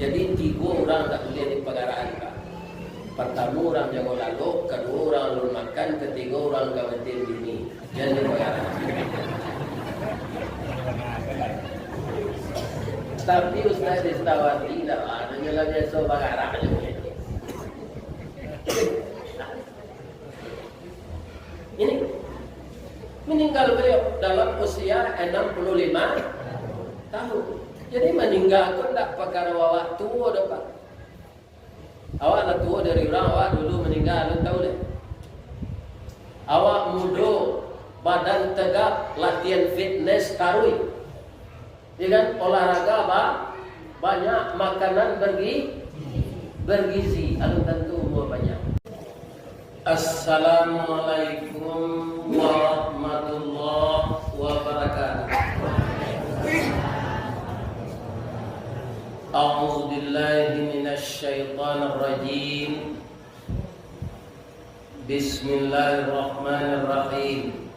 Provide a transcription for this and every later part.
Jadi 3 orang tak boleh di pegaraan Pak. Pertama orang jago lalu, kedua orang lalu makan, ketiga orang kawatir bini. Jadi pegaraan. Tapi Ustaz Istawati tidak ada nyala biasa pegaraan. Ini meninggal beliau dalam usia 65 tahun. Jadi meninggal pun tak perkara awak tua dah Pak. Awak dah tua dari orang, awak dulu meninggal, lu tahu deh. Awak muda, badan tegap, latihan fitness tarui. Ya kan, olahraga banyak, makanan bergizi, alun tentu umur banyak. Assalamualaikum warahmatullahi wabarakatuh. A'udzu billahi minasy syaithanir rajim. Bismillahirrahmanirrahim.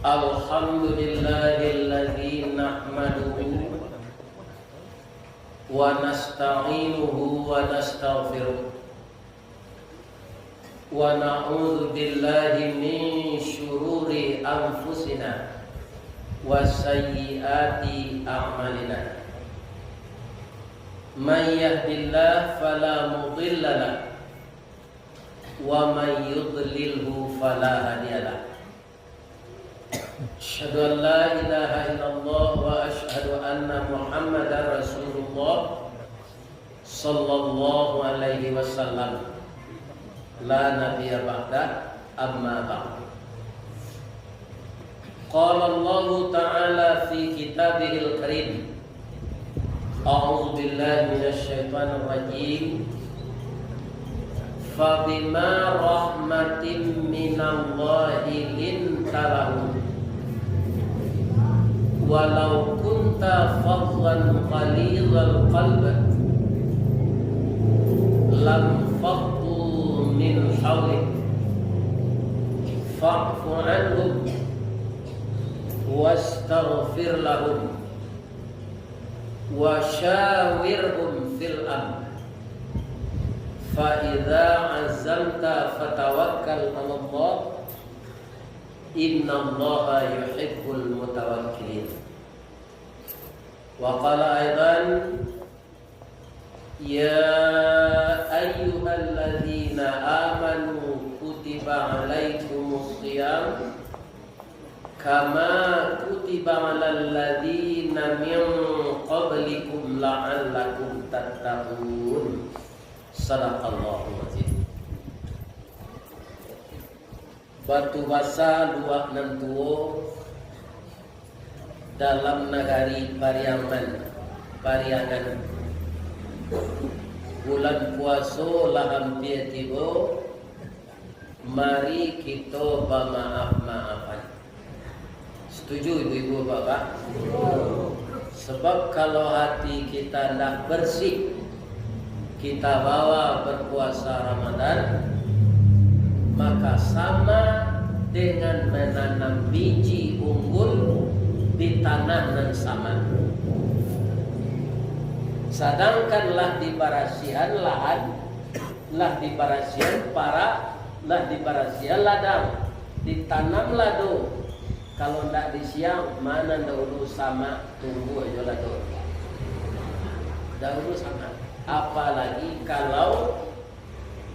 Alhamdulillahilladzi nahmaduhu wa nasta'inuhu wa nastaghfiruh. Wa na'udzu billahi min syururi anfusina wa sayyiati a'malina. Man yahdihillahu fala mudilla lahu wa man yudlilhu fala hadiya lahu. Asyhadu an la ilaha illallah wa asyhadu anna Muhammadar Rasulullah sallallahu alaihi wasallam. La nabiyya ba'da, amma ba'd. Qala Allah Ta'ala fi kitabihil karim. A'udzu billahi minasy syaithanir rajim. Fa bima rahmatin minallahi linta lahum walau kunta fadlan ghalidhal qalbi lam faddu min hawlik fa'fu anhum wastaghfir lahum wa syawirhum fil amr fa idza azamta fatawakkal 'ala Allah innallaha yuhibbul mutawakkilin. Wa qala aidan ya ayyuhalladzina amanu kutiba 'alaikumus shiyam kama kutiba 'alal ladzina min qablikum la'allakum tattaqun. Sadaqallahu azim. Batu basa luak nantuo dalam nagari Pariangan. Bulan puaso lah hampir tiba. Mari kita bermaaf-maafan. Setuju ibu-ibu bapak? Sebab kalau hati kita tidak bersih, kita bawa berpuasa Ramadan, maka sama dengan menanam biji unggul di tanah yang sama. Sedangkanlah di barasian lahan, lah di barasian ladang, ditanam lado. Kalau tidak disiang, mana dahulu sama, tunggu aja lado. Dahulu sama. Apalagi kalau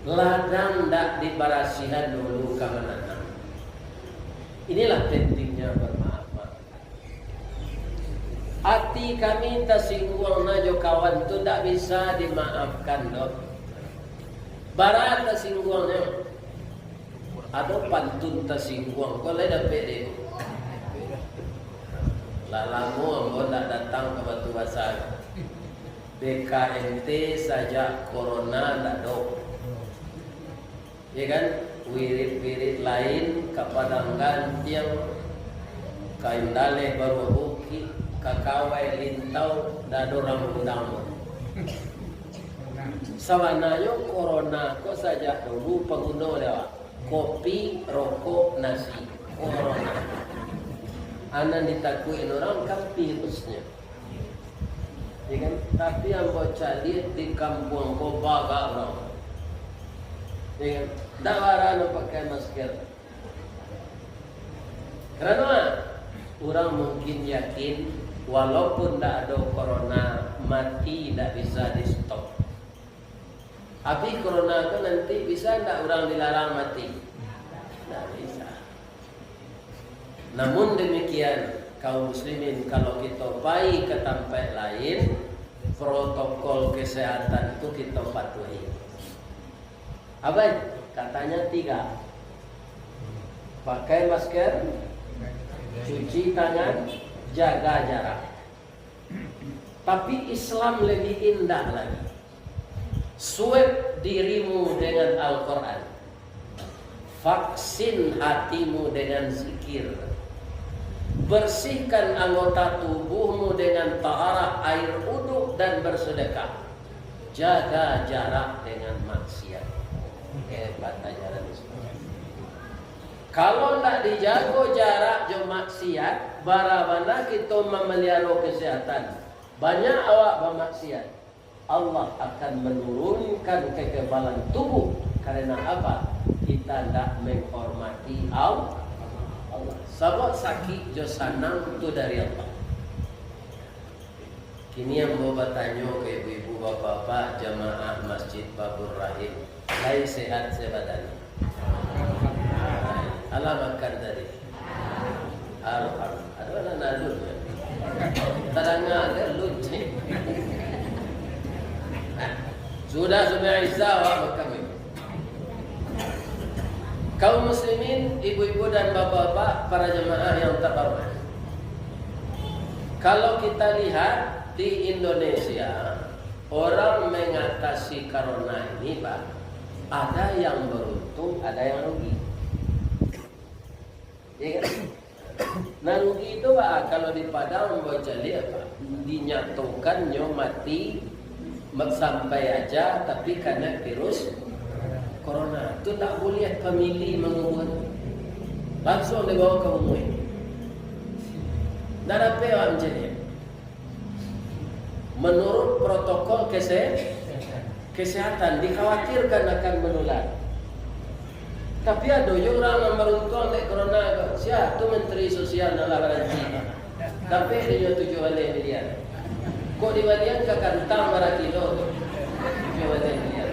ladang tidak dibarasihan dulu kemenangan. Inilah pentingnya bermaaf. Hati kami tersinggung najo kawan tu tak bisa dimaafkan dok. Barat tersinggungnya. Ada pantun tersinggung. Kau lain dapat dia. Lalamu ambo tak datang ke Batu Basar. BKNT saja corona tak dok. Ya kan, wirid-wirid lain kepadang gantiang kain daleh baru buki kakawai lintau dado rambut-rambut. Sawananya corona kok saja dulu pengguna dewa kopi, rokok, nasi corona. Anak ditakuin orang kan virusnya. ya kan? Tapi yang bocah lihat di kampung kau baga orang, ya kan? Tak warna pakai masker. Karena orang mungkin yakin walaupun tak ada corona, mati tak bisa di stop. Tapi corona itu nanti bisa tak orang dilarang mati? Tak bisa. Namun demikian, kaum muslimin kalau kita pergi ke tempat lain, protokol kesehatan itu kita patuhi. Apa? Katanya 3. Pakai masker, cuci tangan, jaga jarak. Tapi Islam lebih indah lagi. Swab dirimu dengan Al-Quran. Vaksin hatimu dengan zikir. Bersihkan anggota tubuhmu dengan taharah, air uduk dan bersedekah. Jaga jarak dengan maksiat. Hebat ajaran Islam. Kalau tidak dijaga jarak dengan maksiat, barabana kita memelihara kesehatan. Banyak awak bermaksiat, Allah akan menurunkan kekebalan tubuh. Karena apa? Kita tidak menghormati Allah. Sebab sakit jo sanang itu dari Allah. Kini yang mau bertanya ke ibu-ibu, bapak-bapak, jamaah Masjid Babur Rahim, lain sehat sebadan. Allah makan tadi. Alhamdulillah. Ada mana nalur? Terangnya ada lunci. Sudah Izzah wa makan. Kaum muslimin, ibu-ibu dan bapak-bapak, para jemaah yang terhormat. Kalau kita lihat di Indonesia, orang mengatasi corona ini, Pak, ada yang beruntung, ada yang rugi. Ya kan? Nah rugi itu Pak, kalau di Padang Bojali apa? Dinyatakan mati sampai aja, tapi karena virus corona itu tak boleh pemilih mengubur, langsung dibawa ke umum. Dan apa yang menjadi? Menurut protokol kesehatan dikhawatirkan akan menular. Tapi ada juga orang yang beruntung oleh corona. Siapa tu Menteri Sosial dalam garansi. Tapi dia 7 miliar. Kok dibalian ke kantang berapa kilo tu? 7 miliar.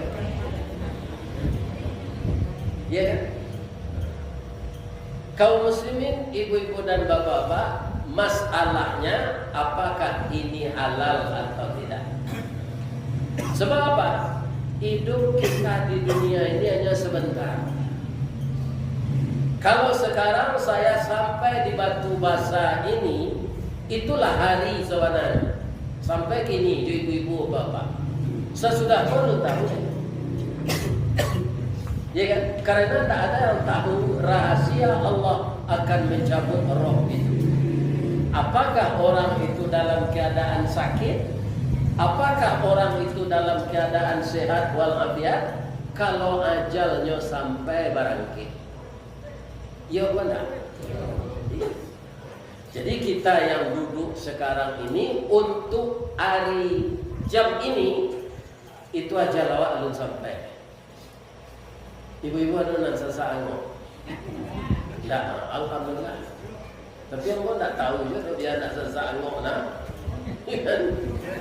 Ya kan? Kaum muslimin, ibu-ibu dan bapak-bapak, masalahnya apakah ini halal atau tidak? Sebab apa? Hidup kita di dunia ini hanya sebentar. Kalau sekarang saya sampai di Batu Basah ini, itulah hari sebenarnya. Sampai kini, ibu-ibu, bapak, sesudah perlu tahu. Ya kan? Karena tak ada yang tahu rahasia Allah akan mencabut roh itu. Apakah orang itu dalam keadaan sakit? Apakah orang itu dalam keadaan sehat walafiat? Kalau ajalnya sampai barangkali. Ya benar. Jadi kita yang duduk sekarang ini untuk hari jam ini itu aja lawak belum sampai. Ibu-ibu ada nak sesak angok? Tidak, alhamdulillah. Tapi yang tak tahu juga dia nak sesak angok nak.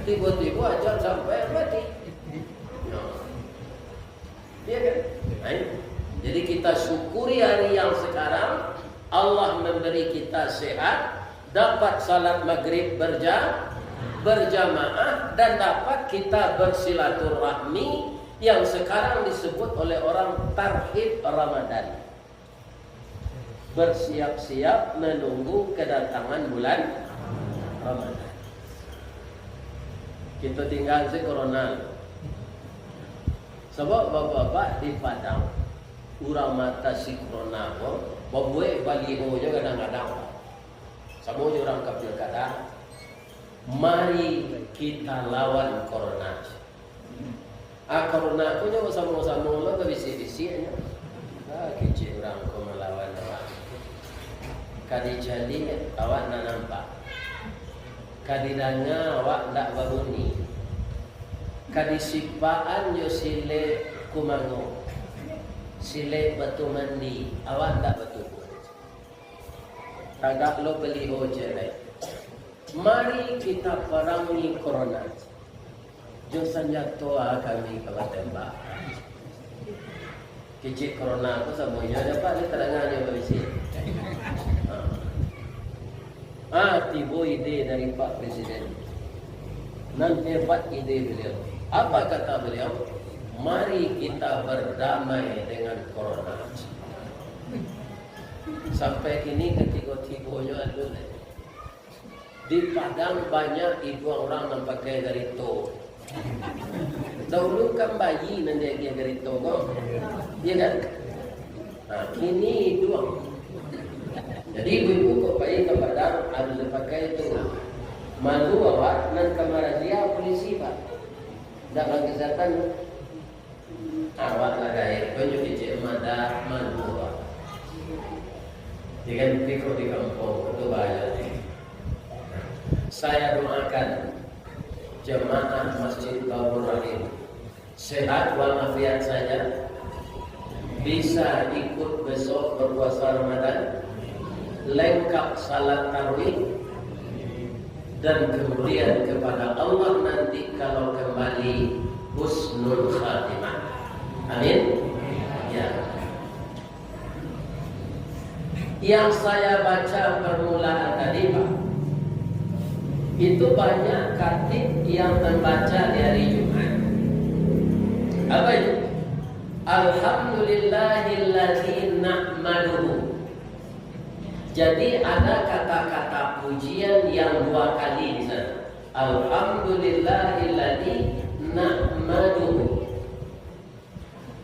Tiba-tiba aja sampai mati. Iya kan? Jadi kita syukuri hari yang sekarang Allah memberi kita sehat, dapat salat maghrib berjamaah dan dapat kita bersilaturahmi yang sekarang disebut oleh orang tarhib Ramadan. Bersiap-siap menunggu kedatangan bulan Ramadan. Kita tinggal si corona. Sebab bapak-bapak di Padang urang mata si corona ko, babuai baliho je kadang-kadang. Semua orang ke pilkada. Mari kita lawan corona. Corona ko nyo sama-sama lo bisi-bisi nya. Kecil orang ko melawan awak. Kadi jadi awak nak nampak. kadidanga awak ndak babuni, kadisipaan yo sile kumango, sile batu mandi, awak ndak batu. Tagak lo beli hojere. Mari kita perangi corona. Jo sanjatoa kami kalau tembak. Kecik corona aku semuanya dapat ni terangannya berisi. Tiba ide dari Pak Presiden. Nanti hebat ide beliau. Apa kata beliau? Mari kita berdamai dengan corona. Sampai kini ketiga-tiganya ada. Di Padang banyak ibu orang yang pakai garito. Dahulu kan bayi nanti dia garito kok. Iya kan? Nah, kini dua. Jadi ibu-ibu kok bayi ke Padang ada pakai itu. Malu awak nan kamar dia polisi Pak. Dalam kesehatan awak lah gaya. Kau juga cek mada malu awak. Dengan pikir di kampung itu bahaya. Saya doakan jemaah Masjid Baurul Rahim sehat walafiat saja, bisa ikut besok berpuasa Ramadan, lengkap salat tarawih, dan kemudian kepada Allah nanti kalau kembali husnul khatimah. Amin. Ya. Yang saya baca permulaan tadi Pak, itu banyak khatib yang membaca di hari Jumat. Apa itu? Alhamdulillahilladzi na'maduhu. Jadi ada kata-kata pujian yang dua kali di sana. Alhamdulillahilladzi na'maduhu.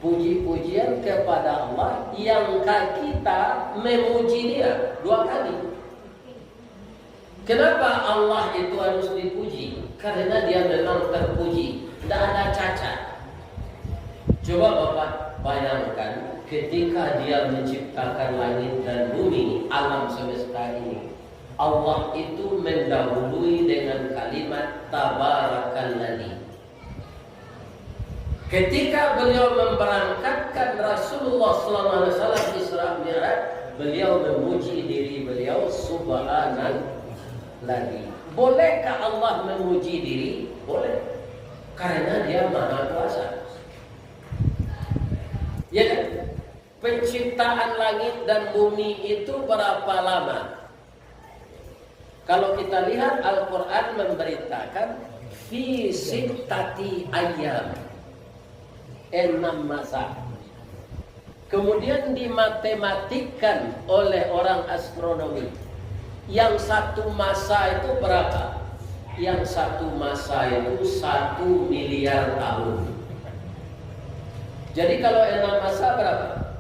Puji-pujian kepada Allah yang kita memuji dia dua kali. Kenapa Allah itu harus dipuji? Karena dia memang terpuji, tidak ada cacat. Coba Bapak bayangkan ketika dia menciptakan langit dan bumi, alam semesta ini, Allah itu mendahului dengan kalimat tabarakalladzi. Ketika beliau memberangkatkan Rasulullah SAW Isra Mi'raj, beliau memuji diri beliau subhanallah. Lagi. Bolehkah Allah memuji diri? Boleh. Karena dia maha kuasa. Ya kan? Penciptaan langit dan bumi itu berapa lama? Kalau kita lihat Al-Quran memberitakan fi sittati ayyam, 6 masa. Kemudian dimatematikkan oleh orang astronomi. Yang satu masa itu berapa? Yang satu masa itu 1 miliar tahun. Jadi kalau 6 masa berapa?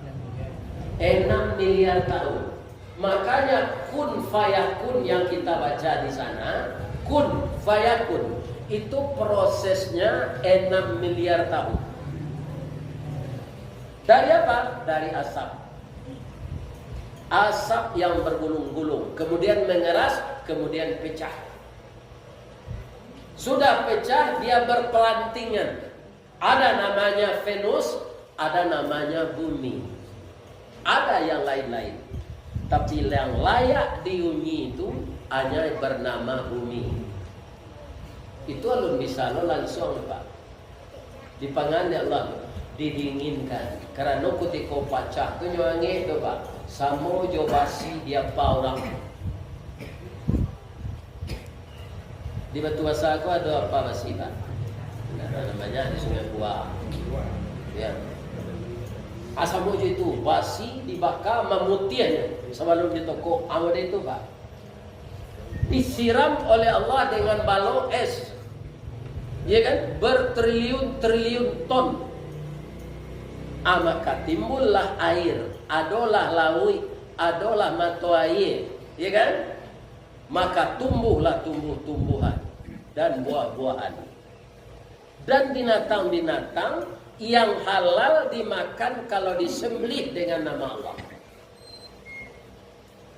6 miliar tahun. Makanya kun fayakun yang kita baca di sana, kun fayakun itu prosesnya 6 miliar tahun. Dari apa? Dari asap. Asap yang bergulung-gulung, kemudian mengeras, kemudian pecah. Sudah pecah, dia berpelantingan. Ada namanya Venus, ada namanya bumi. Ada yang lain-lain. Tapi yang layak diunyi itu hanya bernama bumi. Itu alun bisa lo langsung Pak. Dipangan ya Allah, didinginkan. Karena kutiko pacah tu nyanyi itu Pak. Samo jobasi dia orang. Di Batu Basa aku ada apa masih Pak? Namanya di Sungai Buah. Ya. Asamo itu basi dibakar memutiannya sebelum di toko awal itu Pak. Disiram oleh Allah dengan balon es. Ya kan? Bertriliun-triliun ton. Maka timbullah air, adolah laui, adolah mata air, ya kan? Maka tumbuhlah tumbuh-tumbuhan dan buah-buahan. Dan binatang-binatang yang halal dimakan kalau disembelih dengan nama Allah.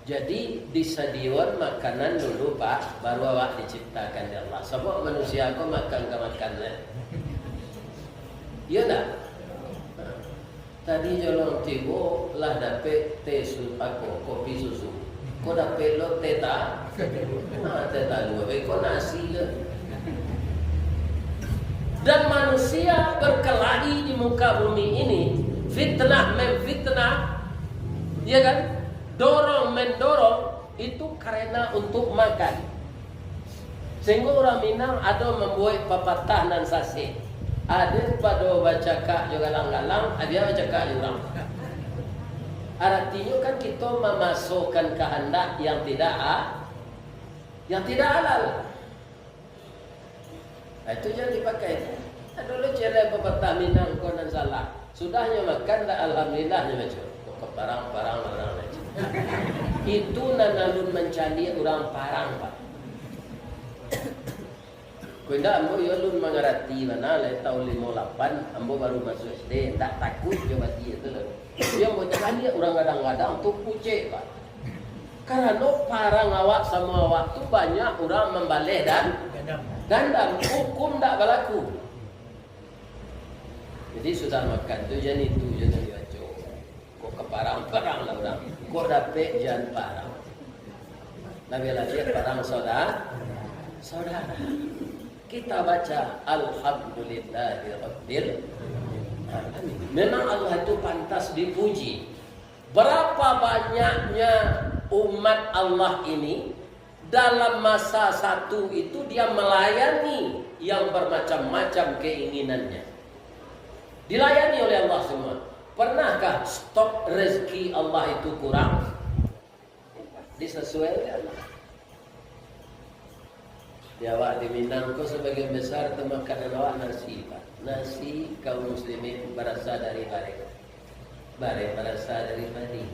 Jadi disediakan makanan dulu Pak, baru awak diciptakan di Allah. Sebab manusia kau makan ke makanan. Iya tak? Tadi jolong tibo lah dapet teh kopi susu. Kau dapet lo teh tak? Teh tak dua, kau nasi le. Dan manusia berkelahi di muka bumi ini, fitnah memfitnah, ya kan? Dorong mendorong itu karena untuk makan. Sehingga orang Minang ada membuat pepatah nan sasi. Ada pada baca kak juga lang-lang, ada baca kak juga. Artinya kan kita memasukkan kehendak yang tidak halal. Itu jangan dipakai. Dulu cara pepatah Minang kau nan salah. Sudahnya makan dah alhamdulillahnya macam. Kok parang-parang orang aja. Itu nanalun mencari orang parang Pak. Kau tidak ambo ya lun mengerti mana le tahun 58 ambo baru masuk SD, tak takut coba dia tu lah. Dia mau cari orang kadang-kadang tu pucet Pak. Karena parang awak sama awak tu banyak orang membaleh dan gandam, hukum tak berlaku. Jadi sudah makan tu jangan itu jangan dibaca. Kok keparang-parang lah orang. Kok dapet jangan parang. Nabi lagi parang saudara. Kita baca Alhamdulillahirabbil alamin. Memang Allah itu pantas dipuji. Berapa banyaknya umat Allah ini dalam masa satu itu dia melayani yang bermacam-macam keinginannya. Dilayani oleh Allah semua. Pernahkah stok rezeki Allah itu kurang? Disesuaikan oleh Allah. Di awak di Minang kau sebagian besar makanan awak nasi Pak. Nasi kaum muslimin berasal dari bareng berasal dari padi.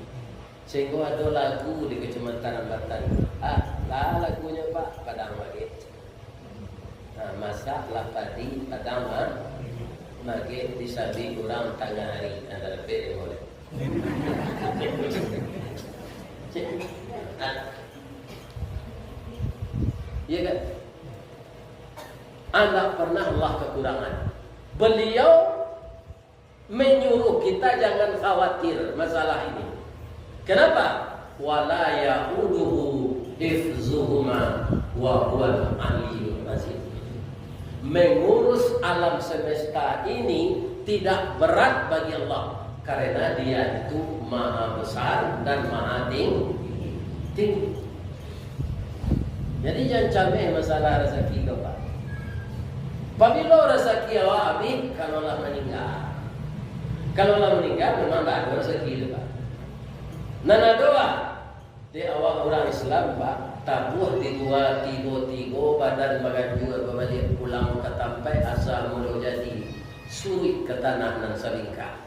Sehingga ada lagu di Kecamatan Rambatan. Lah lagunya Pak Padang Magit. Masaklah padi Padang Magit disabi kurang tengah hari ada lebih boleh. Iya kan? Anda pernah Allah kekurangan. Beliau menyuruh kita jangan khawatir masalah ini. Kenapa? Wala ya'uduhu hifzuhuma wa huwal aliyyul azim. Mengurus alam semesta ini tidak berat bagi Allah karena Dia itu maha besar dan maha tinggi. Jadi jangan camai masalah rezeki kau Pak. Apabila rezeki awak habis, kalaulah meninggal. Kalaulah meninggal memang tak ada rezeki Pak. Nana doa di awak orang Islam Pak, tabuh di dua tigo badan bagan juga berbalik pulang ke tampai asal mula jadi surit ke tanah nan salingkah.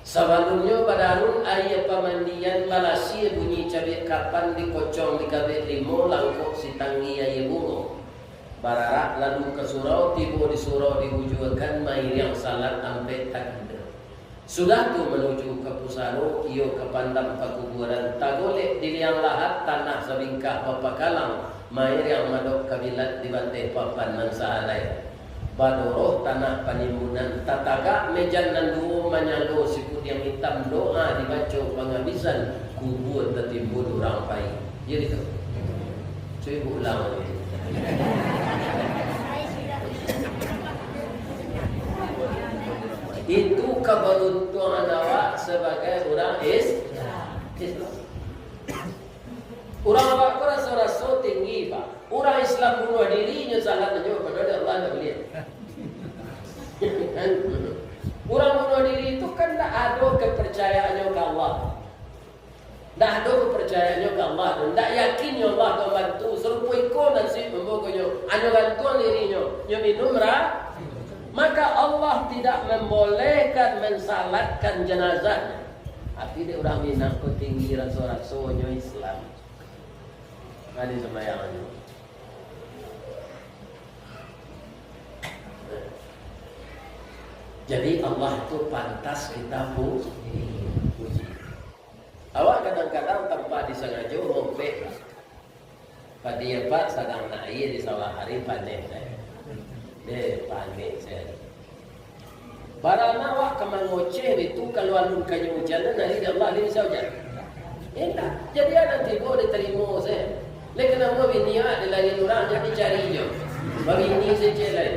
Sebelumnya pada harun ayat pemandian balasi bunyi cabik kapan dikocong di kabit limo langkuk si tangi ayat bungo. Bararak lalu ke surau tiba di surau diwujudkan main yang salat sampai takdir. Sudah tu menuju ke Pusaro, iyo ke pandang pakuburan. Tak boleh di liang lahat tanah sebingkah papakalang. Mair yang madok kabilat di bantai papan mansahalai. Badoroh tanah penimbunan. Tatagak mejan nan duo manyalo sikut yang hitam doa dibaca penghabisan. Kubur tertimbul orang pai. Jadi tu. Cuy ulang ni. Itu keberuntungan awak sebagai orang Islam. Orang awak kau rasa tinggi Pak. Orang Islam bunuh dirinya salah menjawab pada Allah tak boleh. Orang bunuh diri itu kan tak ada kepercayaannya ke Allah. Tak ada kepercayaannya ke Allah dan tak yakinnya Allah akan bantu. Serupa ikut nasib memboganya. Hanya bantuan dirinya. Dia minum maka Allah tidak membolehkan mensalatkan jenazahnya. Tapi dia orang Minang kau tinggi rasa-rasanya Islam. Ada sembahyangnya. Jadi Allah itu pantas kita puji. Awak kadang-kadang tanpa disengaja rompek. Pada Pak sedang naik di sawah hari panen saya. Panen saya. Barana wak kemangoceh itu kalau alun kayu hujan dari Allah ini saja. Entah. Jadi ada tiba diterima saya. Lepas nama bini ada lagi orang jadi cari je. Bagi ini saja lain.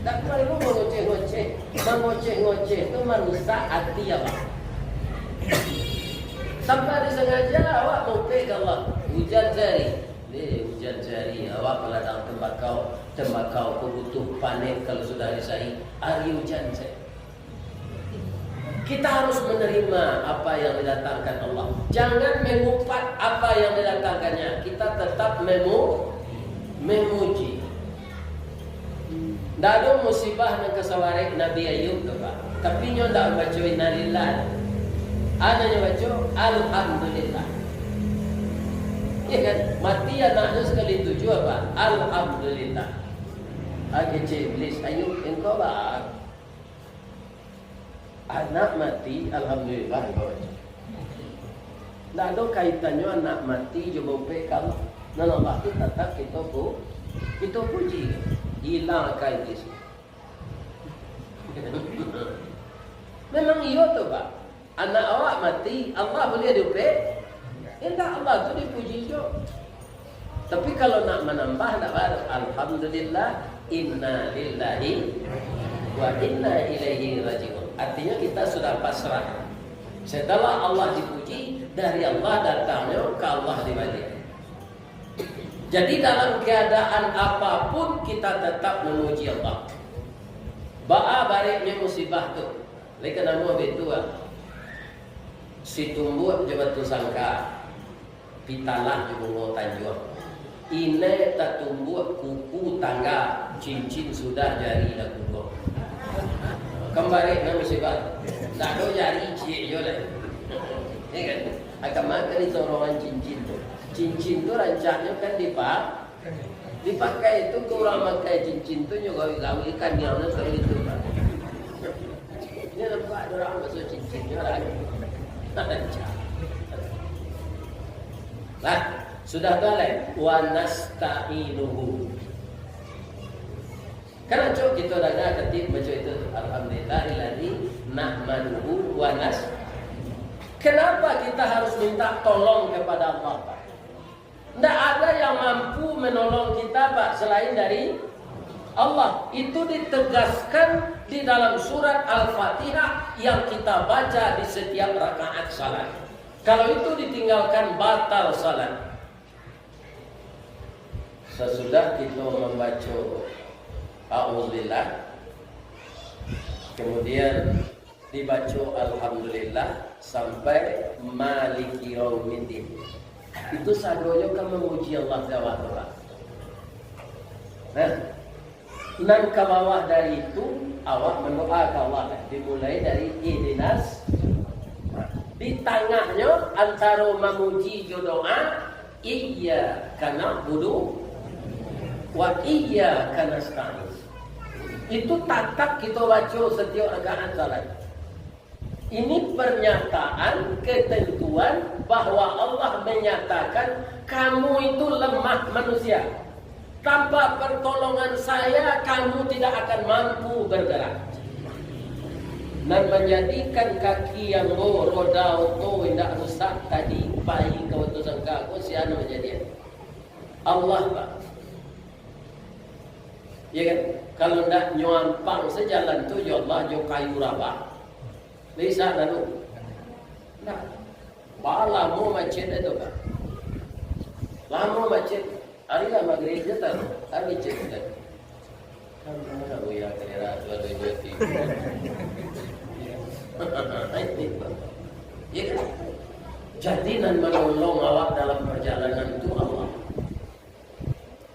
Tak perlu mengoceh-ngoceh. Mengoceh-ngoceh itu merusak hati Allah. Sampai disengaja awak mengpek Allah. Hujan jari. Hujan jari. Awak meladang tembakau. Tembakau butuh panen kalau sudah disari. Hari hujan jari. Kita harus menerima apa yang didatangkan Allah. Jangan mengumpat apa yang didatangkannya. Kita tetap memuji. Tidak ada musibah dan kesawarik Nabi Ayub tu Pak. Tapi nyo tak baca innalillah. Ada nyo baca alhamdulillah. Ya kan? Mati anaknya sekali tujuh apa? Alhamdulillah. Kecil iblis Ayub engkau bak. Anak mati alhamdulillah engkau baca. Tak ada kaitannya anak mati coba kamu. Dan Allah itu tetap kita puji. Hilang akal iblis. Memang iya tu Pak. Anak awak mati, Allah boleh dupek. Entah Allah tu dipuji je. Tapi kalau nak menambah tak baru. Alhamdulillah, inna lillahi wa inna ilaihi raji'un. Artinya kita sudah pasrah. Setelah Allah dipuji, dari Allah datangnya ke Allah dibalik. Jadi dalam keadaan apapun kita tetap memuji Allah. Ba'a baliknya musibah tu. Leka nama betul si tumbuh jabat tu sangka. Pitalah juga mau tanjuan. Ini tak tumbuh kuku tangga. Cincin sudah jari dah kuku. Kembali nama musibah. Tak ada jari cik je lah. Ya kan? Akan makan itu orang cincin tu. Cincin tu rancaknya kan dipakai itu ke orang pakai cincin tu juga gawikan yang nak itu Pak. Ini nampak orang masuk cincinnya lagi. Rancak. Lah, sudah balik wa nasta'inuhu. Karena cok kita dah ketik baca itu alhamdulillahilladzi nahmaduhu wa nas. Kenapa kita harus minta tolong kepada Allah Pak? Tidak ada yang mampu menolong kita Pak selain dari Allah. Itu ditegaskan di dalam surat Al-Fatihah yang kita baca di setiap rakaat salat. Kalau itu ditinggalkan batal salat. Sesudah kita membaca A'udzubillah, kemudian dibaca Alhamdulillah sampai Maliki Yaumiddin. Itu sadonya kan memuji Allah SWT. Nah, dan ke bawah dari itu awak mendoa ke Allah. Dimulai dari ihdinas. Di tengahnya antara memuji doa iyyaka na'budu wa iyyaka nasta'in. Itu tatap kita baca setiap rakaat salat. Ini pernyataan ketentuan bahwa Allah menyatakan kamu itu lemah manusia. Tanpa pertolongan saya kamu tidak akan mampu bergerak. Dan menjadikan kaki yang roda auto tidak rusak tadi bayi keputusan aku siapa menjadi Allah Pak. Ya kan? Kalau tidak nyampang sejalan tu ya Allah jo kayu rabah. Bisa lalu. Nah, lama macet itu Pak. Lama macet. Hari lama gereja tak. Hari macet tak. Kan aku ya kira dua jati. Ya kan? Jadi dan menolong awak dalam perjalanan itu Allah.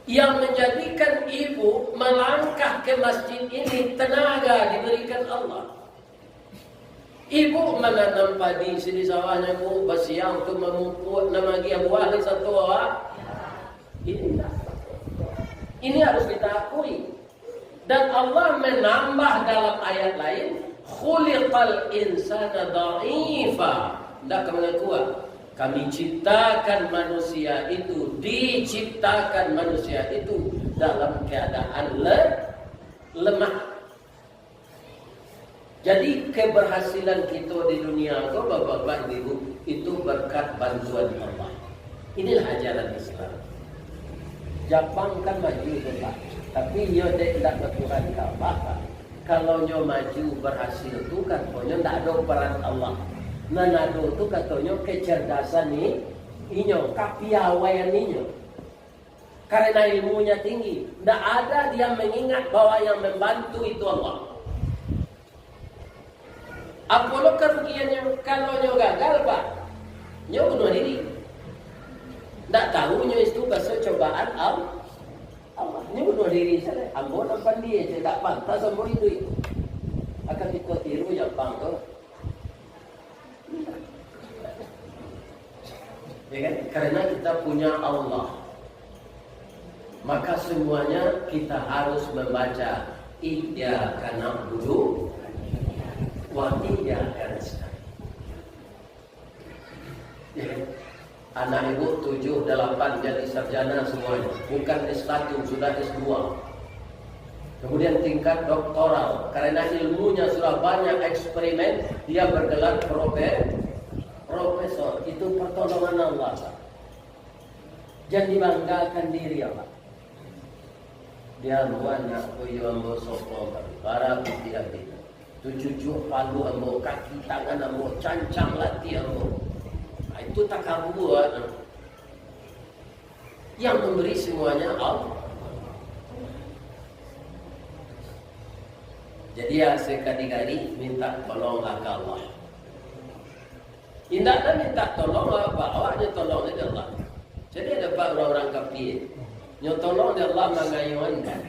Yang menjadikan ibu melangkah ke masjid ini tenaga diberikan Allah. Ibu menanam padi sini sawahnya bu bersiang untuk memupuk namagi buah di satu awak. Ini harus kita akui. Dan Allah menambah dalam ayat lain, Khuliqal insana dha'ifa. Ndak kemana kuat. Kami ciptakan manusia itu, diciptakan manusia itu dalam keadaan lemah. Jadi keberhasilan kita di dunia, Bapak-bapak, Ibu, itu berkat bantuan Allah. Inilah ajaran Islam. Jepang kan maju, Bapak, tapi nyo tidak bertuhan Allah. Kalau nyo maju berhasil tu katanya tidak ada peran Allah. Nanado tu katanya kecerdasan ni inyo, kapiawaian inyo. Karena ilmunya tinggi, tidak ada dia mengingat bahwa yang membantu itu Allah. Apolo kerugiannya kalau nyo gagal, Pak, nyo bunuh diri. Tidak tahu nyo itu bahasa cobaan Allah. Nyo bunuh diri saja. Ambo nampak dia tidak pantas ambo itu. Akan kita tiru Jepang tu. Ya kan? Karena kita punya Allah, maka semuanya kita harus membaca Iyyaka na'budu wa iyyaka nasta'in. Ya kan? Anak ibu 7, 8 jadi sarjana semuanya. Bukan S1, sudah S2. Kemudian tingkat doktoral. Karena ilmunya sudah banyak eksperimen, dia bergelar profesor. Itu pertolongan Allah, Pak. Jangan dibanggakan diri, Allah. Dia banyak koyo ambo sopo para dia itu. Tujuh palu ambo, kaki tangan ambo, cancang latih ambo. Itu takabur. Yang memberi semuanya Allah. Jadi ya sekali-kali minta tolonglah ke Allah. Indahnya minta tolong apa? Awaknya tolong dari Allah. Jadi ada orang-orang kafir, yang tolong dari Allah mengayunkan.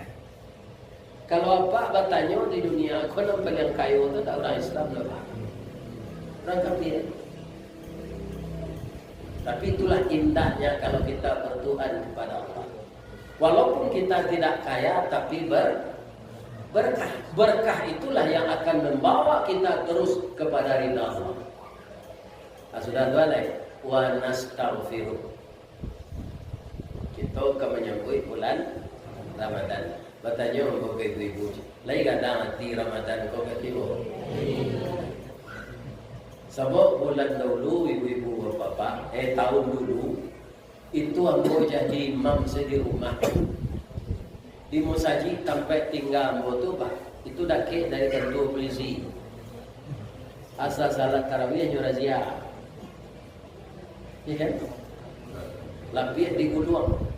Kalau apa bertanya di dunia, kau nampak yang kayu itu tak orang Islam lah. Orang kafir. Tapi itulah indahnya kalau kita bertuhan kepada Allah. Walaupun kita tidak kaya, tapi berkah. Berkah itulah yang akan membawa kita terus kepada ridha Allah. Sudah balik wa nastaghfiruh. Kita akan menyambut bulan Ramadan. Bertanya untuk ibu-ibu, lagi kadang hati Ramadan kau ketibu. Sebab bulan dahulu ibu-ibu bapak, tahun dulu itu ambo jadi imam di rumah. Di masjid sampai tinggal ambo tu pak, itu dake dari kantor polisi. Asal salat tarawih nyurazia. Ya kan? Lapis di gunung.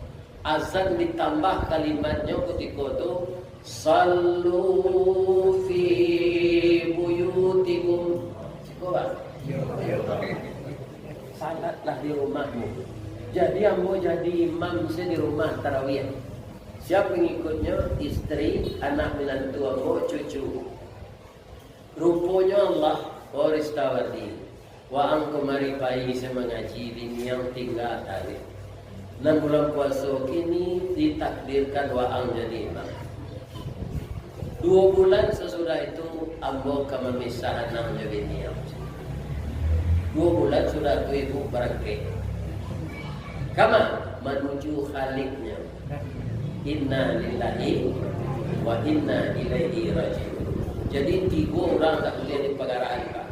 Azan ditambah kalimatnya ketika itu sallu fi buyutikum. Coba. Salatlah di rumahmu. Jadi ambo jadi imam di rumah tarawih. Siapa pengikutnya? Istri, anak menantu ambo, cucu. Rupanya Allah Waristawati. Wa ang kumaripai sa mengaji di yang tinggal tadi. 6 bulan puasa kini ditakdirkan wa ang jadi imam. 2 bulan sesudah itu ambo memisah enam jadi niam. 2 bulan sudah tu ibu berangkat. Kama menuju khaliknya. Inna lillahi wa inna ilaihi raji'un. Jadi 3 orang tak boleh di pegaraan, Pak.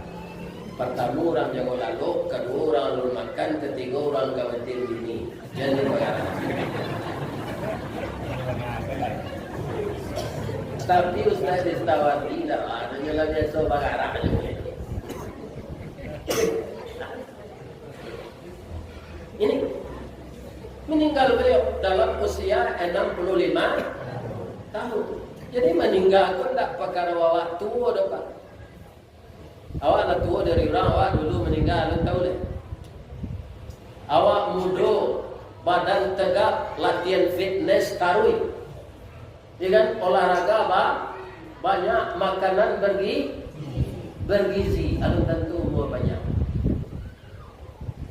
Pertama orang jago lalu, kedua orang lalu makan, ketiga orang kawatir bini. Jangan di pegaraan. Tapi Ustaz Istawati tidak ada nyala biasa pegaraan. Ini meninggal beliau dalam usia 65 tahun. Jadi meninggal pun tak perkara awak tua dah, Pak. Awak dah tua dari orang, awak dulu meninggal, lu tahu deh. Awak muda, badan tegap, latihan fitness tarui. Ya kan? Olahraga banyak, makanan bergizi, lalu tentu umur banyak.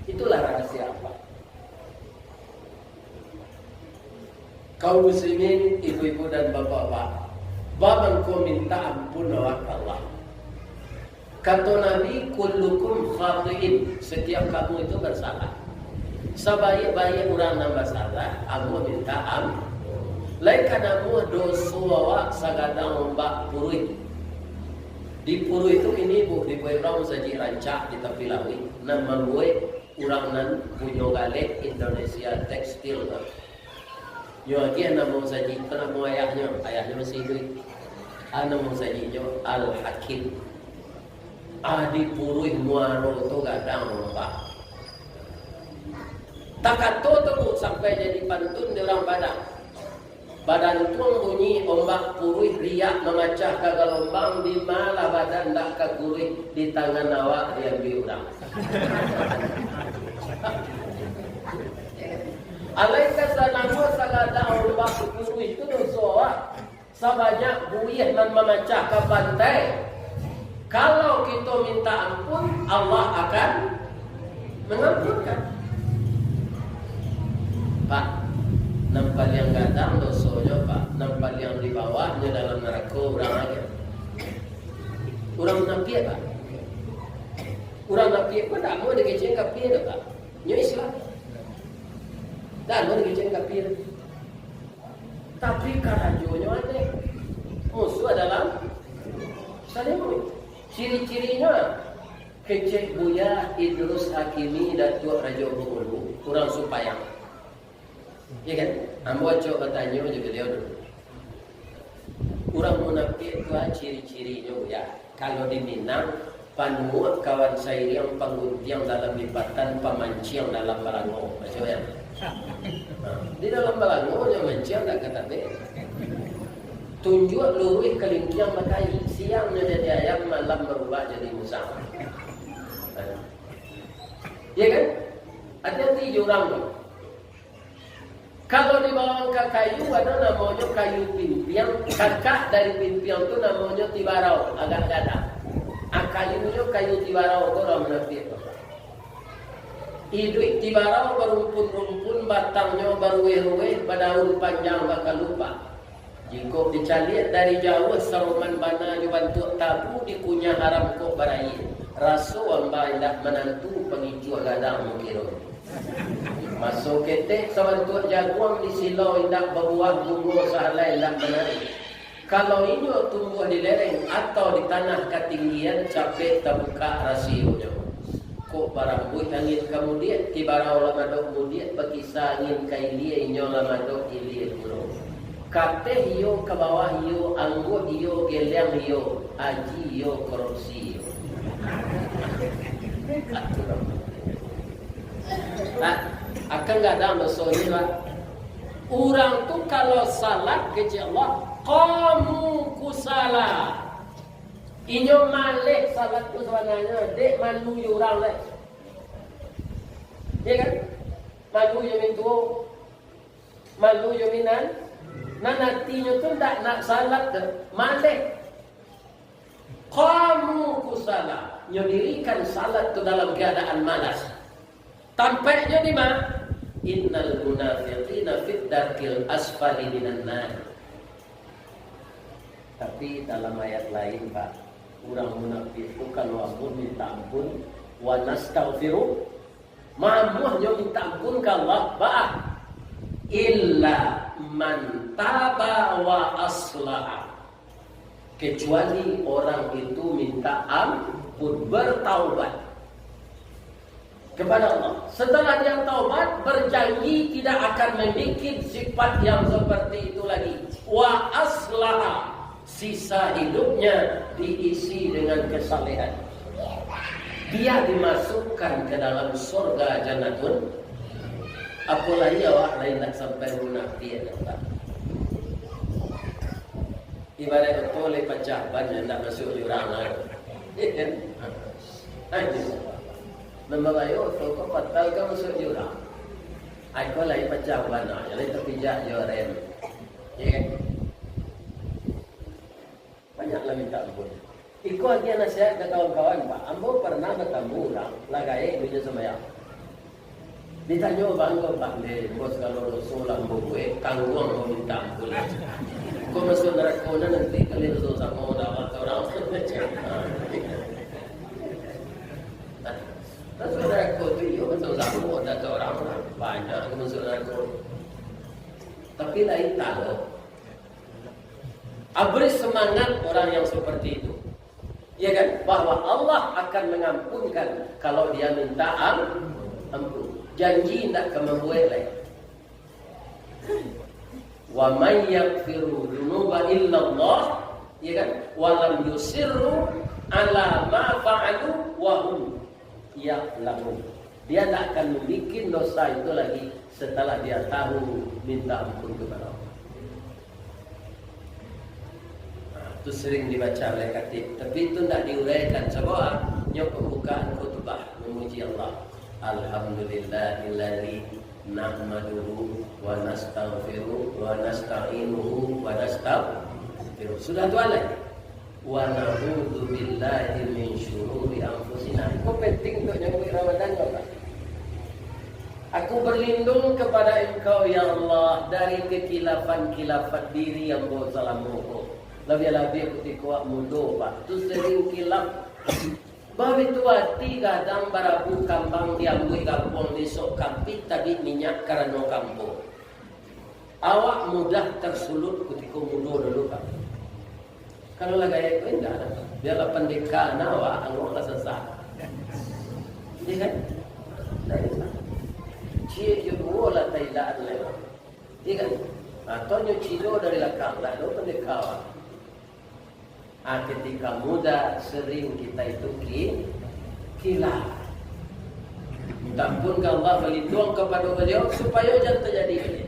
Itulah rahasia apa? Kaum muslimin, ibu-ibu dan bapak-bapak, bapak kau minta ampun awak Allah. Kata Nabi, kullukum khati'in. Setiap kamu itu bersalah. Sebaik-baik orang yang bersalah, aku minta ampun. Lain kanamu dosa awak sagadang ombak purui. Di purui itu ini bu, di purui orang saji rancak di tepi laut. Nama gue orang nan punya galek Indonesia tekstil. Yo lagi nama saji, nama ayahnya masih hidup. Nama saji yo Al Hakim. Di purui muaro tu gadang ombak. Takato tu sampai jadi pantun di orang Padang. Badan tuang bunyi ombak purui riak memecah ke gelombang di mana badan dak kagurih di tangan awak dia biurang. Alaika sanamu sagada ombak purui itu dosa sebanyak buih dan memecah ke pantai. Kalau kita minta ampun, Allah akan mengampunkan. Pak, nampak yang gadang dosonya Pak, nampak yang di bawahnya dalam neraka orang lagi. Orang nampia Pak. Orang nampia pun tak mau dikeceng kapia dah Pak. Nya Islam. Tak mau dikeceng kapia. Tapi karajonya ada. Musuh dalam salimut. Ciri-cirinya kecek Buya Idrus Hakimi Datuk Raja Bengkulu, kurang supaya. Ya kan? Ambo coba tanya juga dia dulu. Orang munafik itu ciri-cirinya ya. Kalau di Minang, panuak kawan saya yang pangguntiang dalam lipatan, pamanciang dalam balango. Macam ya? Di dalam balango yang manciang tak kata be. Tunjuk luruh kelingkiang makai. Siangnya jadi ayam, malam berubah jadi musang. Ya kan? Hati-hati jurang tu. Kalau dibawa ke kayu, ada namanya kayu pimpiang. Kakak dari pimpiang tu namanya tibarau, agak gada. Kayunya kayu tibarau tu orang menafik. Hidup tibarau berumpun-rumpun, batangnya berweh-weh, berdaun panjang bakal lupa. Jika dicaliat dari jauh, seruman bana dibantu tabu, dikunyah haram kok berair. Rasu amba indah menantu pengicu gadang mengkira. Masuk ketek sebantuk jaguang di silau indah berbuah bunga sahalai indah menarik. Kalau ini tumbuh di lereng atau di tanah ketinggian, capek terbuka rasionya. Kok barang buih angin kemudian, tibarau lamadok kemudian, berkisah angin kailia inyo lamadok ilir pulau. Kate hiyo ke bawah hiyo, anggur hiyo, geleng hiyo, aji hiyo, korupsi hiyo. Akan gak ada masalah. Orang tu kalau salat keji Allah, kamu kusala. Inyo malik salat tu sebenarnya, dek malu you orang leh. Ya kan? Malu you mintu, malu you minan. Nanatinya tu tak nak salat dah, malik. Kamu kusala, nyodirikan salat tu dalam keadaan malas. Tampaknya di mana? Innal munafiqina fid darkil asfali minan nar. Tapi dalam ayat lain Pak, orang munafik itu kalau ampun minta ampun, wa nastaghfiru, mamuhnya minta ampun ke Allah, Pak. Illa man taba wa aslaha. Kecuali orang itu minta ampun, bertaubat kepada Allah. Setelah dia taubat, berjanji tidak akan memiliki sifat yang seperti itu lagi. Wa aslaha, sisa hidupnya diisi dengan kesalehan. Dia dimasukkan ke dalam surga jannatun. Apalagi awak lain tak sampai munafik tak. Ibarat betul pecah ban yang tak masuk jurang lah. Membawa tu kau patah kau masuk jurang. Aku lain pecah ban lah, jadi terpijak jorem. Ya kan? Banyaklah minta ampun. Iku lagi nasihat ke kawan-kawan Pak. Ambo pernah ketemu orang lagai dunia sembahyang. Ditanya bangga Pak de bos kalau Rasul ambo gue kangguang mau minta ampun. Kau masuk neraka nanti kalian Rasul sama orang. Masuk neraka tu ya masuk sama tak orang banyak yang masuk neraka. Tapi lain tak. Beri semangat orang yang seperti itu. Ya kan? Bahwa Allah akan mengampunkan kalau dia minta ampun. Janji tidak akan membuat lain. Wa may yaghfiru dzunuba illa Allah, ya kan? Wa lam yusirru ala ma fa'alu wa hum ya'lamun. Dia tak akan membuat dosa itu lagi setelah dia tahu minta ampun kepada Allah. Itu sering dibaca oleh khatib, tapi itu tidak diuraikan. Sebab pembukaan khutbah memuji Allah. Alhamdulillahilladzi nahmaduhu wa nastaghfiruhu wa nasta'inuhu wa nastaghfiruh. Sudah tu alai. Wa na'udzu billahi min syururi anfusina. Itu penting untuk nyambut Ramadan tak? Aku berlindung kepada Engkau ya Allah dari kekilafan-kilafan diri yang bersalamuhu. Lebih-lebih ketika mundur Pak. Tu sering kilap. Bahawa itu hati kadang barabu kambang diambil kampung besok kampit tadi minyak karena kampung. Awak mudah tersulut ketika mundur dulu Pak. Kalau lah gaya itu enggak ada. Biarlah pendekaan awak anggaplah sesat. Ya kan? Cie jual lah tidak lewat. Ya kan? Atau nyucido dari belakang lah. Itu pendekawak. Ketika muda sering kita itu kilaf. Minta ampun ke Allah melindung kepada beliau supaya jangan terjadi.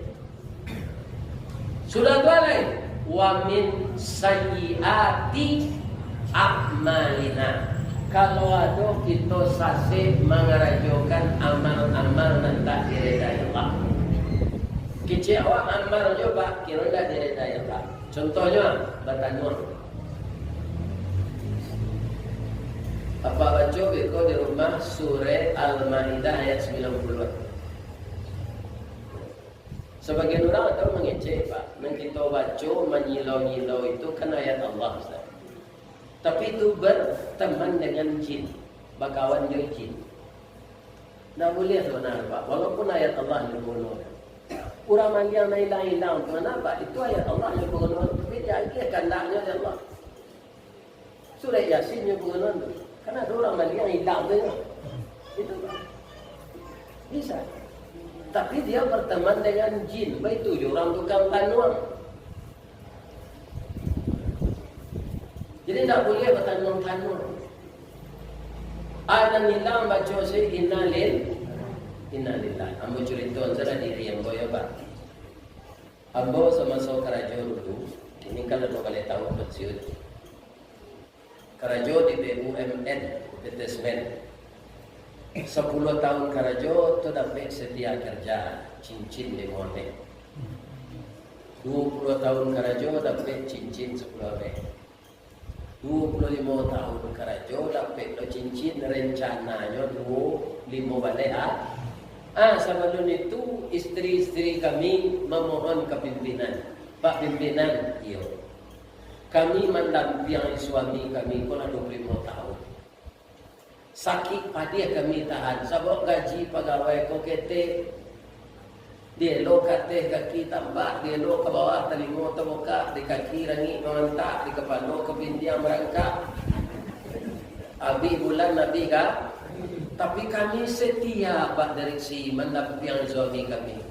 Sudah dua lain. Wa min sayyiati a'malina. Kalau ada kita sasih mengerajokan amal-amal yang tak diredai Allah. Kecewa amal juga kira tak diredai Allah. Contohnya bertanya. Apa baca beko di rumah surah Al-Maidah ayat 90. Sebagian orang atau mengecek Pak, yang kita baca menyilau-nyilau itu kan ayat Allah Ustaz. Tapi itu berteman dengan jin, berkawan dengan jin. Nah boleh sebenarnya Pak, walaupun ayat Allah yang berguna. Orang yang hilang-hilang kenapa? Itu ayat Allah yang berguna, tapi dia kandangnya Allah. Surah Yasin yang berguna tu. Karena ada orang yang hilang tu. Itu Pak. Bisa. Tapi dia berteman dengan jin. Itu orang tukang tanuang. Jadi tak boleh bertanuang-tanuang. Ada hilang baca saya innalillah. Ambo cerita antara diri yang boya Pak. Ambo sama Karajo dulu. Ini kalau lo boleh tahu pensiun. Karajo di BUMN Detesmen 10 tahun Karajo tu dapat sedia kerja cincin di Monde. 20 tahun Karajo dapat cincin 10 beg. 25 tahun Karajo dapat lo cincin rencananya 25 balik. Sebelum itu istri-istri kami memohon ke pimpinan. Pak pimpinan, iyo. Kami mendampingi suami kami kalau 25 tahun. Sakit padi kami tahan. Sebab gaji pegawai kokete. Dia lo kate kaki tambah. Dia lo ke bawah telingo terbuka. Di kaki rangi mengantak. Di kepala kepintian merangkak. Abi bulan Nabi kah? Tapi kami setia Pak direksi mendampingi suami kami.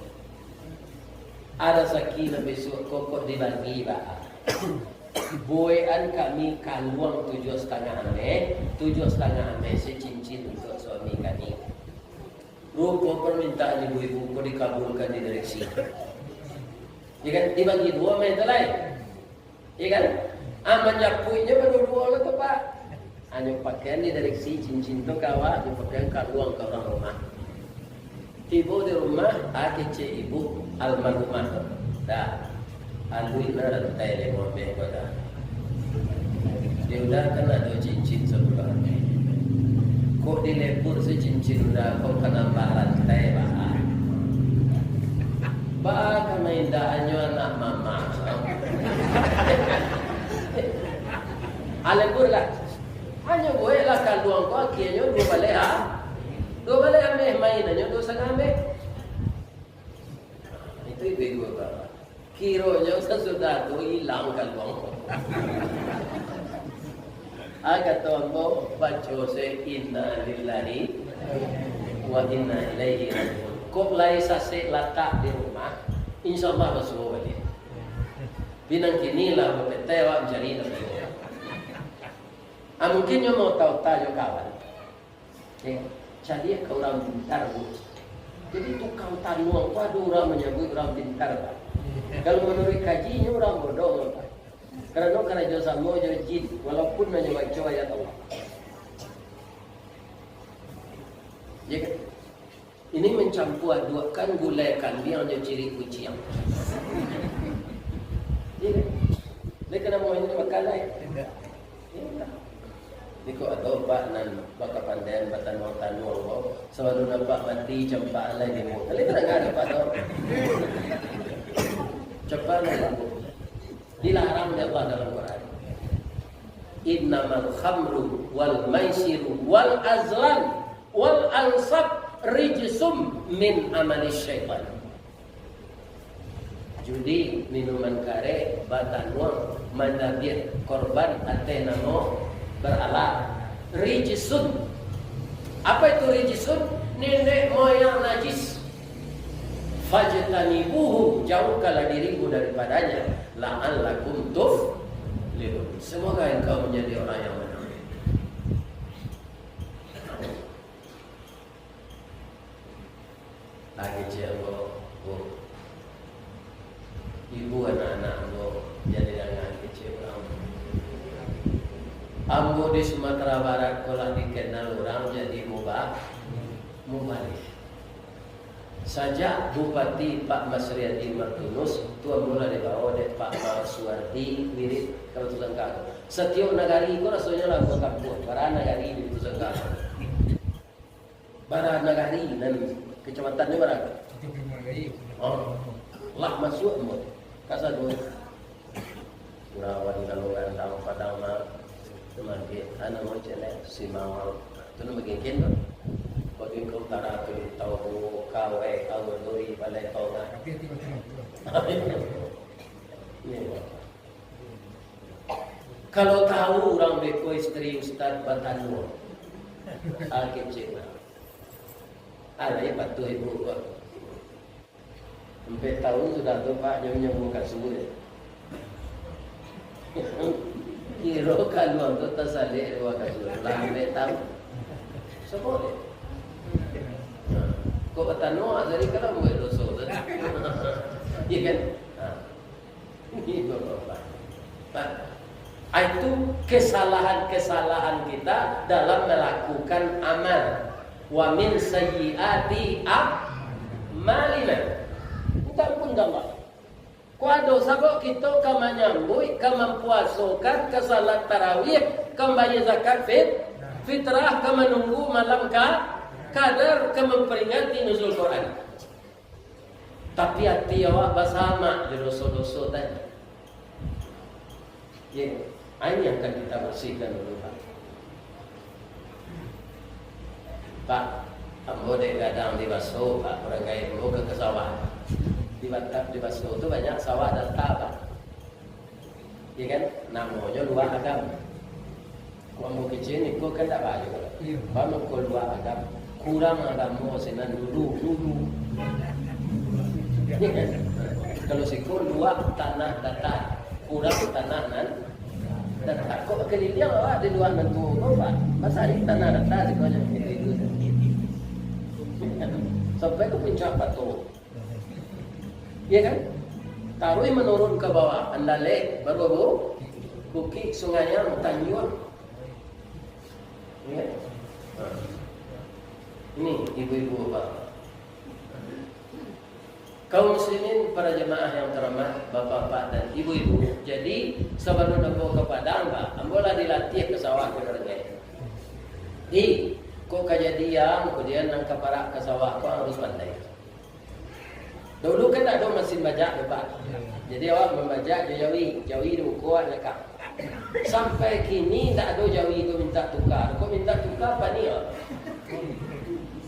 Ada sakit besok kokok dibagi Pak. Boyan kami kaluang 7,5 ame, 7,5 ame cincin untuk suami kami. Rupa permintaan ibu-ibu kau dikabulkan di direksi. Ya kan? Dibagi 2 ame itu lain. Ya kan? Menyapuinya baru 2 lah tu Pak. Hanya pakaian di direksi cincin tu kawat, hanya pakaian kaluang ke orang rumah. Ibu di rumah, kece ibu almarhumah. Dah. Alui na rantai lemon bego dah. Dia udah kan ada cincin sebelah ni. Kok dilepur si cincin dah kok kena rantai bah. Bah kami indahannya anak mama. Alepur lah. Hanya boleh lah kaluang kau akhirnya dua balik Dua balik ambil mainannya, dua sangat ambil. Itu ibu bapak. Kironya sesudah itu hilang kan bang. Agak tombo baca se inna lillahi wa inna ilaihi rajiun. Kok lai sase letak di rumah, insya Allah masuk balik. Binang kini lah berpetewa mencari nabi. Mungkin you mau tahu kawan. Jadi kau orang pintar bu. Jadi tukang tanuang tu ada orang menyebut orang pintar pak. Kalau menurut kajinya orang bodoh pak. Karena jauh sama jauh jin, walaupun menyebut ayat Allah. Ya kan? Ini mencampur adukan gulai kambing yang ciri kucing. Ya kan? Dia kena mau ini makan lain. Ya. Ini kok atau pak nan baka pandan batan wang tanuang kau. Selalu nampak mati campak lain di muka. Kali tak ada pak tau. Cepat nampak. Dilarang oleh Allah dalam Quran. Innamal khamru wal maisiru wal azlam wal ansab rijsum min amalis syaitan. Judi, minuman kare, batanuang, mandabir, korban, atenamo, beralat. Rijsun. Apa itu rijsun? Nenek moyang najis. Fajtanibuhu, jauhkanlah dirimu daripadanya. La'allakum tuflihun. Semoga engkau menjadi orang yang benar. Lagi cewek, ibu anak-anak ambo jadi dengan kecil ambo di Sumatera Barat kalau dikenal orang jadi mubalik. Sajak Bupati Pak Masriadi Martinus tuan mula dibawa oleh Pak Marsuardi mirip kalau tu sangka. Setiap negari itu rasanya lagu kampung. Para negari di tu sangka. Para negari dan kecamatannya berapa? Oh, lah masuk mu. Kasar dua. Surawan kalau tahu padang mah teman dia anak mau celek si mawar. Tu nama gengken tu. Kau utara tu tahu kau doi balai kau nak. Kalau tahu orang beko isteri Ustaz Batanu, agak cina. Ada yang patuh ibu kau. 4 tahun sudah tu pak nyonya muka subuh. Kira kalau tu tersalik dua kasus. Lambat tahu. Seboleh. Kau kata no, jadi kalau buat dosa tu, iya kan? Ini bapak. Itu kesalahan kita dalam melakukan amal. Wa min sayyiati a'malina. Bukan pun gambar. Kau ada sabuk kita kama nyambui, kama puasokan, kesalat tarawih, kama bayar zakat fitrah, kama nunggu malam kadar memperingati nuzul Quran. Tapi hati awak bersama di dosa-dosa tadi. Ya, ini yang akan kita bersihkan dulu Pak. Pak, ambo dek gadang di Baso, Pak, orang kaya ambo ke sawah. Di Baso itu banyak sawah dan Pak. Ya kan, namanya luar agam. Kau ambo kecil ni, kau kan tak baju. Kamu kau luar agam. Kurang agama senan dulu. Ya kan? Kalau sikul dua tanah datar, kurang tanah nan datar. Kok kelihatan awak di luar nentu kau Pak? Masa di tanah datar sikulnya itu. Sampai ke puncak batu. Ya kan? Taruh menurun ke bawah, anda lek baru bukit sungainya Tanjung. Ya. Ini ibu-ibu bapak. Kaum muslimin, para jemaah yang terhormat, bapak-bapak dan ibu-ibu. Jadi sebelum ambo ke Padang, Pak, ambolah dilatih ke sawah ke kerja. Kok kejadian, kemudian nang keparak ke sawah, kok harus pandai. Dulu kan tak ada mesin bajak, Pak. Jadi awak membajak jawi itu kuat lekap. Sampai kini tak ada jawi itu minta tukar. Kok minta tukar apa ni?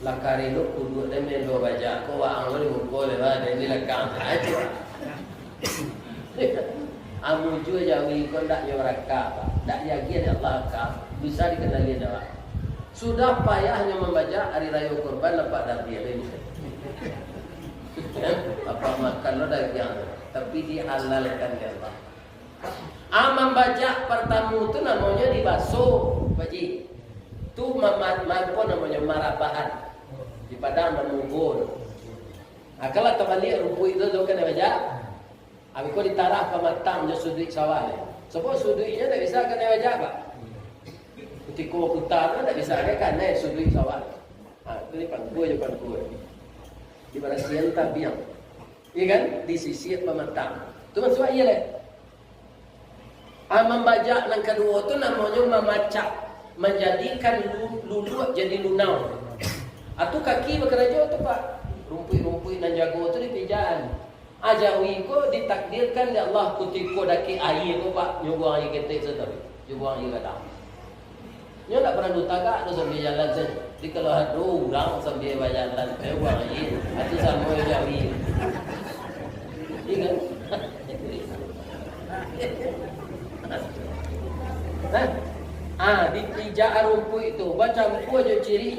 Lakari lu kudu dan melo baca ko ang lu ko le ba de ni lakang aja. Amu jua jawi ko ndak yo raka, ndak yakin Allah ka bisa dikenali dah. Sudah payahnya membaca hari raya kurban lepas dari ini. Apa makan lo daging tapi dihalalkan oleh Allah. Membaca pertama itu namanya dibasuh, Pakcik. Tu apa namanya marabahan di padang menunggu. Kalau terbalik rumput itu tu kena baca. Abi ko ditarah pematang je sudut sawal. Sebab sudutnya tak bisa kena baca apa. Ketika putar tak bisa kan sudut sawal. Itu ni pangku je pangku. Di mana siang tabiang. Iya kan? Di sisi pematang. Tu maksud iya leh. Membaca yang kedua tu namanya memacak, menjadikan lulu jadi lunau. Atau kaki bekerja tu Pak. Rumput-rumput dan jago tu dipijaan. Ajawi ko ditakdirkan ya Allah kutiko daki air ko Pak. Nyubuh air ketik setari. Nyubuh air kata. Nyo tak pernah dutaga tu sambil jalan saja. Di kalau ada orang sambil berjalan, buang air. Itu sama ajawi. Iya kan? Di pijak rumput itu baca buku aja ciri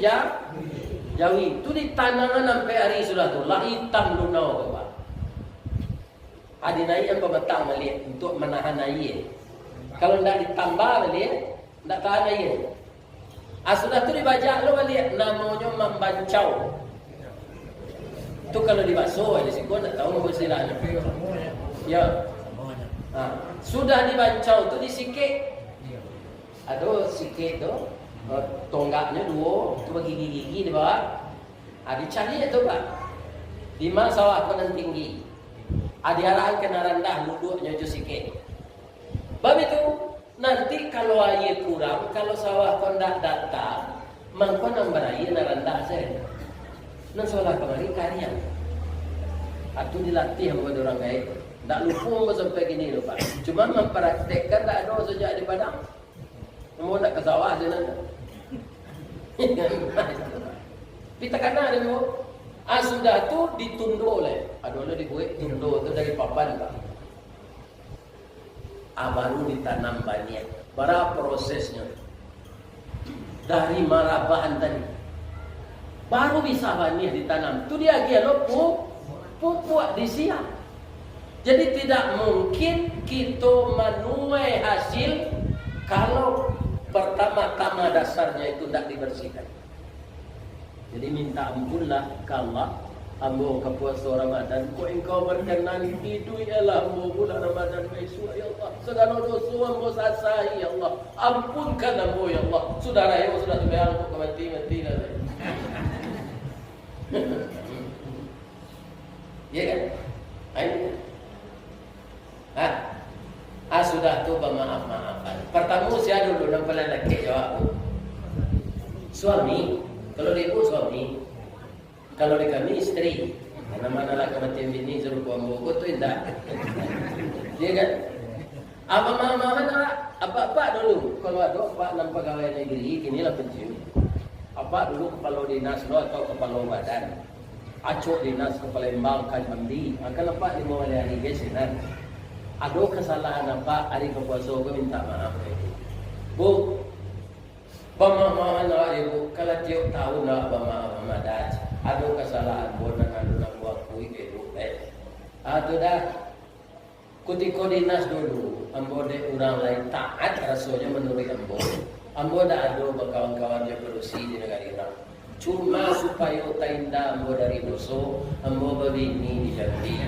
jawi. Tu di tanangan sampai hari sudah tu lah hitam lunau tu Pak. Ada naik yang pemetang balik untuk menahan air. Kalau tidak ditambah balik, tidak tahan air. Sudah tu dibaca lo balik namanya membancau. Tu kalau dibasuh di situ tidak tahu istilahnya. Ya. Sudah dibancau tu disikit. Ada sikit tu tonggaknya dua, tu bagi gigi di bawah. Dicari tu Pak. Di mana sawah panen tinggi. Diarahkan kena rendah duduknya tu sikit. Sebab itu nanti kalau air kurang, kalau sawah kau tak datang, mangkau nak berair nak rendah saja. Nan solah kemari karya. Itu dilatih oleh orang kaya. Tak lupa sampai gini loh Pak. Cuma mempraktekkan tak ada sejak di padang. Mau nak ke sawah je nanti. Kita kena ada dulu. Sudah tu ditunduk oleh. Aduh dibuat tunduk tu dari papan Pak. Baru ditanam banyak. Berapa prosesnya? Dari marabahan tadi. Baru bisa banyak ditanam. Tu dia lo pupuk disiap. Jadi tidak mungkin kita menuai hasil kalau pertama-tama dasarnya itu tidak dibersihkan. Jadi minta ampunlah ke Allah. Ambo ke puasa Ramadan, ko engkau berkenan hidup ialah ambo bulan Ramadan besok ya Allah. Segala dosa ambo sasai ya Allah. Ampunkan ambo ya Allah. Saudara yang sudah terbayang untuk mati dah. Ya kan? Sudah tu bermaaf-maafan. Pertama saya dulu nampak lelaki jawab. Suami, kalau dia pun suami. Kalau di kami istri, mana-mana lah kematian bini suruh buang buku tu indah. Dia kan? Apa dulu? Kalau ada apa nampak pegawai negeri, kinilah pensiun. Apa dulu kepala dinas atau kepala badan. Acuk dinas ke Palembang kan mandi. Akan apa lima hari gesenan. Ada kesalahan apa hari kepuasa aku minta maaf. Bu, pemahaman ibu kalau tiap tahun nak pemahaman madat. Ada kesalahan buat nak buat kui itu. Itu dah. Ketika dinas dulu, ambo de orang lain taat rasanya menurut ambo. Ambo dah ada kawan-kawan yang berusi di negara Irak. Cuma supaya tainda ambo dari dosa, ambo berbini di Jambi.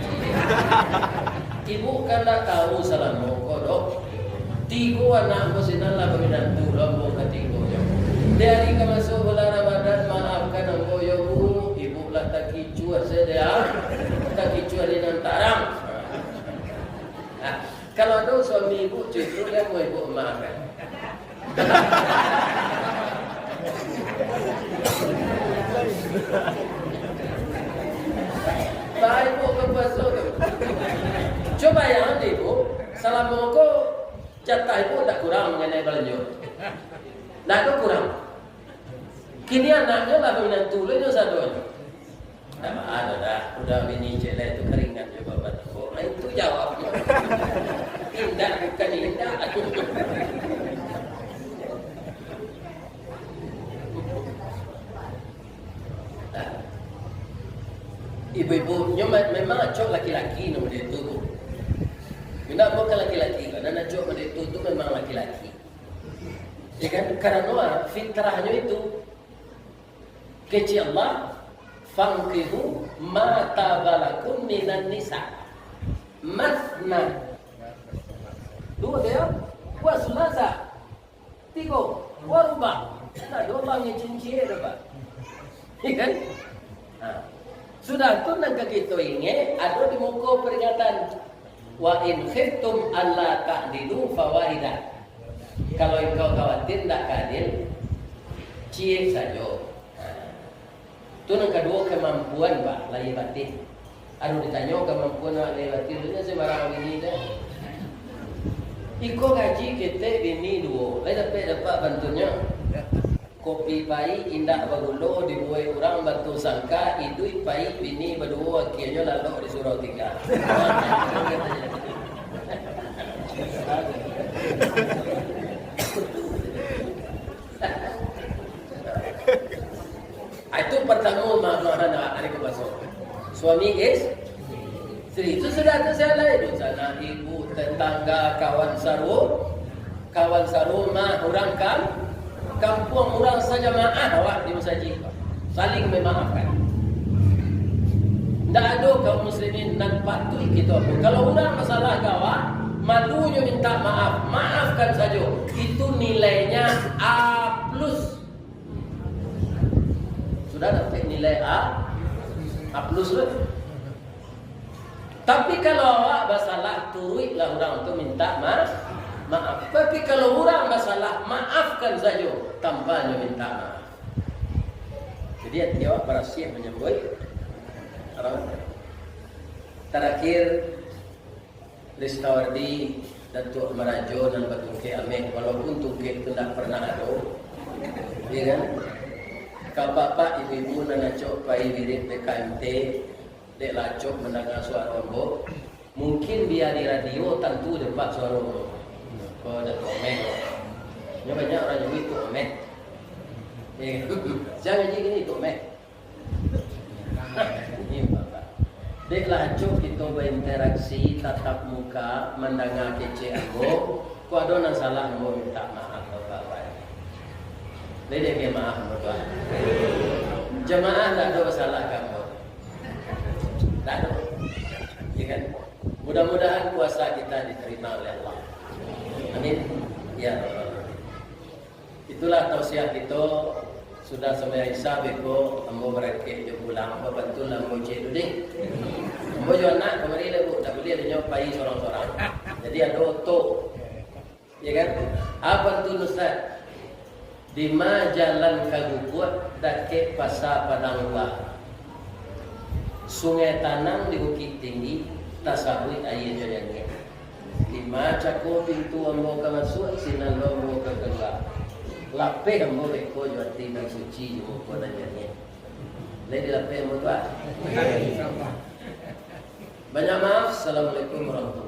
Ibu kan tak tahu salah ambo kodok. 3 anak ambo sinala peminantu ambo ketiga. Dari kemasuk bulan Ramadan maafkan ambo ya bu. Ibu lah tak kicua saja. Tak kicua di nantarang. Kalau ada suami ibu justru dia mau ibu maafkan. Baik ibu kepuasa. Coba yang ibu, salam moko jatah ibu tak kurang mengenai belanja. Tak ada kurang. Kini anaknya lah menantu lainnya sadonya. Ada dah, udah bini celek itu keringan juga betul. Nah, itu jawabnya. Indah bukan indah. Ibu-ibunya memang acok laki-laki nama dia itu. Bina bukan laki-laki, karena acok nama dia itu memang laki-laki. Ya kan? Karena fitrahnya itu kecil Allah fankihu ma tabalakum minan nisa masna dua dia wa sulasa tiga wa ruba. Nah, dua bangnya cincin apa? Ya kan? Nah, sudah tu nak kita ingat ada di muka peringatan wa in khiftum alla ta'dilu fawaidah. Kalau engkau khawatir tak adil, cie saja. Itu yang kedua kemampuan pak lahir batin. Aduh ditanya kemampuan lahir batin itu sebarang bini dah. Iko gaji kita bini dua, dapat bantunya. Kopi pai indah bagulo dibuai orang batu sangka itu pai bini berdua akhirnya lalu disuruh tinggal. Itu pertama mana hari kebaso. Suami istri itu sudah terselai itu sana ibu tetangga kawan saru mah orang kan kampung orang saja maaf awak di masjid saling memaafkan. Tidak ada kaum muslimin dan patuh kita pun. Kalau orang masalah kawan malunya minta maaf, maafkan saja. Itu nilainya A+. Sudah dapat nilai A plus lah. Tapi kalau awak masalah turuilah orang untuk minta maaf. Tapi kalau orang masalah maafkan saja tanpanya minta maaf. Jadi dia berhasil menyambut orang. Terakhir Listawardi Datuk Merajo dan Batungke Ameh walaupun Tungke itu tidak pernah ada, ya kan? Kalau bapak ibu-ibu nak cok pai wirid PKMT dek lacok mendengar suara rombok, mungkin biar di radio tentu dapat suara rombok. Kalau ada komen, ya banyak orang yang itu komen. Jangan jadi gini komen. Ini bapak. Dek lacok kita berinteraksi tatap muka mendengar kece aku. Kau ada yang salah mau minta maaf bapak. Lede ke maaf berdoa. Jemaah tak ada masalah kamu. Tak ada. Ya kan? Mudah-mudahan puasa kita diterima oleh Allah. Amin. Ya Allah. Itulah tausiah kita. Sudah sampai hisab itu, ambo berakit je pulang, ambo bantu lah ambo cik duding. Ambo jual nak kemarin lah bu, tak boleh ada nyopai seorang-seorang. Jadi ada otok. Ya kan? Apa tu Ustaz? Di ma jalan kagukut dake pasar padang ulah. Sungai Tanang di Bukit Tinggi tasawit air jayanya. Di ma cako pintu ambo ka masuk sinan ambo ka keluar. Lapeh ambo beko jual tiba suci ambo ko nanya. Lagi lapeh ambo tuan. Banyak maaf. Assalamualaikum warahmatullahi wabarakatuh.